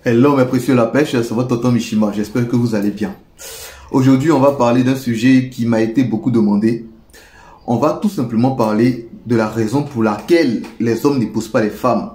Hello mes précieux la pêche, c'est votre tonton Mishima, j'espère que vous allez bien. Aujourd'hui on va parler d'un sujet qui m'a été beaucoup demandé. On va tout simplement parler de la raison pour laquelle les hommes n'épousent pas les femmes.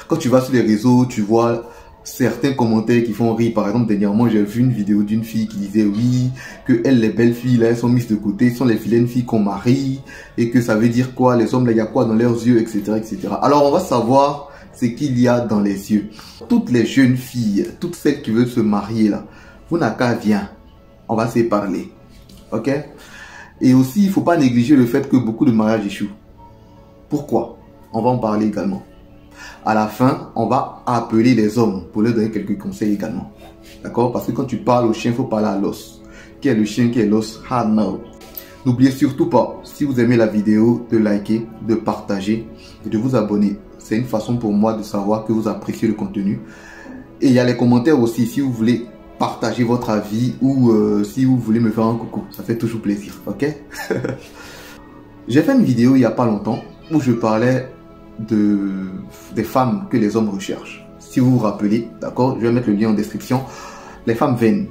Quand tu vas sur les réseaux, tu vois certains commentaires qui font rire. Par exemple, dernièrement j'ai vu une vidéo d'une fille qui disait oui, que elles, les belles filles là, elles sont mises de côté, ce sont les vilaines filles qu'on marie, et que ça veut dire quoi, les hommes là, il y a quoi dans leurs yeux, etc., etc. Alors on va savoir ce qu'il y a dans les yeux. Toutes les jeunes filles, toutes celles qui veulent se marier là, vous n'avez qu'à venir, on va se parler, ok? Et aussi, il ne faut pas négliger le fait que beaucoup de mariages échouent. Pourquoi? On va en parler également. À la fin, on va appeler les hommes pour leur donner quelques conseils également. D'accord? Parce que quand tu parles au chien, il faut parler à l'os. Qui est le chien, qui est l'os? Ah non. N'oubliez surtout pas, si vous aimez la vidéo, de liker, de partager et de vous abonner. C'est une façon pour moi de savoir que vous appréciez le contenu. Et il y a les commentaires aussi, si vous voulez partager votre avis ou si vous voulez me faire un coucou. Ça fait toujours plaisir, ok? J'ai fait une vidéo il n'y a pas longtemps où je parlais des femmes que les hommes recherchent. Si vous vous rappelez, d'accord, je vais mettre le lien en description. Les femmes vaines,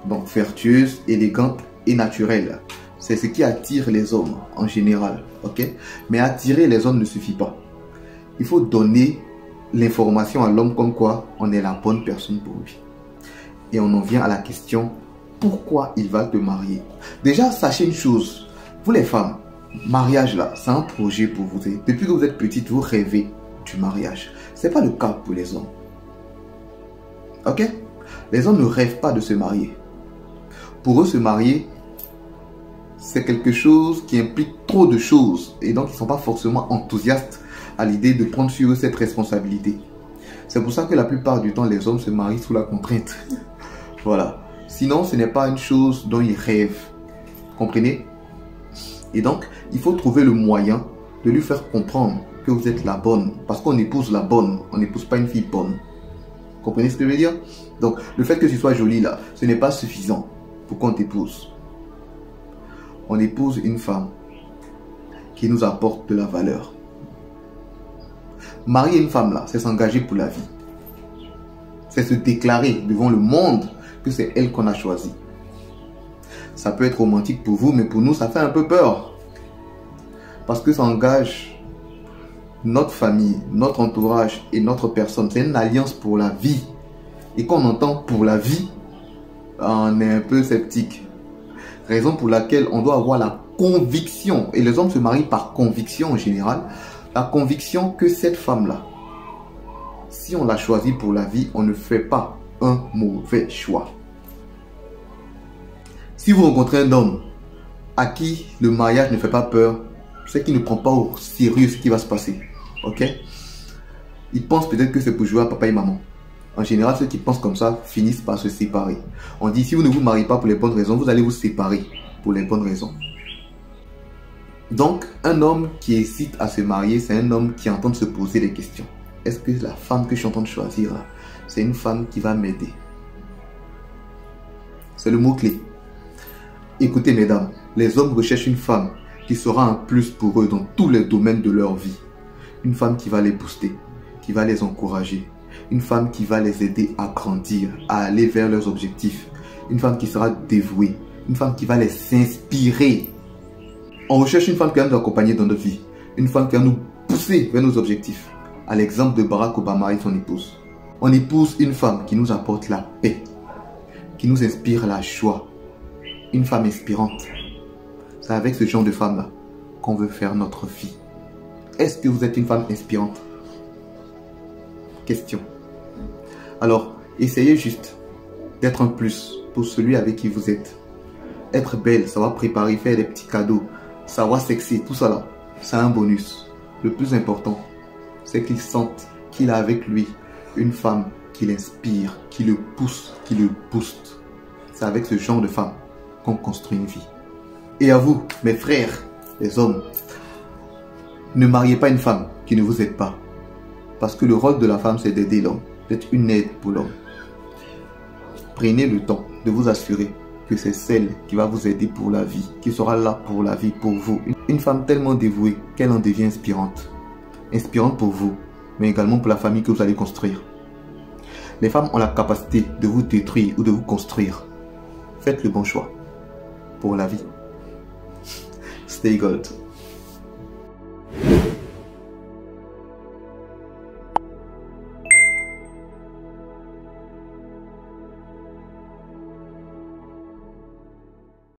donc vertueuses, élégantes et naturelles. C'est ce qui attire les hommes en général, ok? Mais attirer les hommes ne suffit pas. Il faut donner l'information à l'homme comme quoi on est la bonne personne pour lui. Et on en vient à la question, pourquoi il va te marier? Déjà, sachez une chose, vous les femmes, mariage là, c'est un projet pour vous. Depuis que vous êtes petite, vous rêvez du mariage. Ce n'est pas le cas pour les hommes. Ok? Les hommes ne rêvent pas de se marier. Pour eux, se marier, c'est quelque chose qui implique trop de choses. Et donc, ils ne sont pas forcément enthousiastes à l'idée de prendre sur eux cette responsabilité. C'est pour ça que la plupart du temps, les hommes se marient sous la contrainte. Voilà. Sinon, ce n'est pas une chose dont ils rêvent. Comprenez? Et donc, il faut trouver le moyen de lui faire comprendre que vous êtes la bonne. Parce qu'on épouse la bonne. On n'épouse pas une fille bonne. Comprenez ce que je veux dire? Donc, le fait que tu sois jolie là, ce n'est pas suffisant pour qu'on t'épouse. On épouse une femme qui nous apporte de la valeur. Marier une femme là, c'est s'engager pour la vie. C'est se déclarer devant le monde que c'est elle qu'on a choisi. Ça peut être romantique pour vous, mais pour nous, ça fait un peu peur. Parce que ça engage notre famille, notre entourage et notre personne. C'est une alliance pour la vie. Et quand on entend pour la vie, on est un peu sceptique. Raison pour laquelle on doit avoir la conviction, et les hommes se marient par conviction en général, la conviction que cette femme-là, si on l'a choisie pour la vie, on ne fait pas un mauvais choix. Si vous rencontrez un homme à qui le mariage ne fait pas peur, c'est qu'il ne prend pas au sérieux ce qui va se passer. Ok? Il pense peut-être que c'est pour jouer à papa et maman. En général, ceux qui pensent comme ça finissent par se séparer. On dit, si vous ne vous mariez pas pour les bonnes raisons, vous allez vous séparer pour les bonnes raisons. Donc, un homme qui hésite à se marier, c'est un homme qui est en train de se poser des questions. Est-ce que la femme que je suis en train de choisir, c'est une femme qui va m'aider? C'est le mot-clé. Écoutez, mesdames, les hommes recherchent une femme qui sera un plus pour eux dans tous les domaines de leur vie. Une femme qui va les booster, qui va les encourager. Une femme qui va les aider à grandir, à aller vers leurs objectifs. Une femme qui sera dévouée. Une femme qui va les inspirer. On recherche une femme qui va nous accompagner dans notre vie. Une femme qui va nous pousser vers nos objectifs. À l'exemple de Barack Obama et son épouse. On épouse une femme qui nous apporte la paix. Qui nous inspire la joie. Une femme inspirante. C'est avec ce genre de femme-là qu'on veut faire notre vie. Est-ce que vous êtes une femme inspirante? Question. Alors, essayez juste d'être un plus pour celui avec qui vous êtes. Être belle, savoir préparer, faire des petits cadeaux, savoir sexy, tout ça là, c'est un bonus. Le plus important, c'est qu'il sente qu'il a avec lui une femme qui l'inspire, qui le pousse, qui le booste. C'est avec ce genre de femme qu'on construit une vie. Et à vous, mes frères, les hommes, ne mariez pas une femme qui ne vous aide pas. Parce que le rôle de la femme, c'est d'aider l'homme, d'être une aide pour l'homme. Prenez le temps de vous assurer que c'est celle qui va vous aider pour la vie, qui sera là pour la vie, pour vous. Une femme tellement dévouée qu'elle en devient inspirante. Inspirante pour vous, mais également pour la famille que vous allez construire. Les femmes ont la capacité de vous détruire ou de vous construire. Faites le bon choix pour la vie. Stay gold.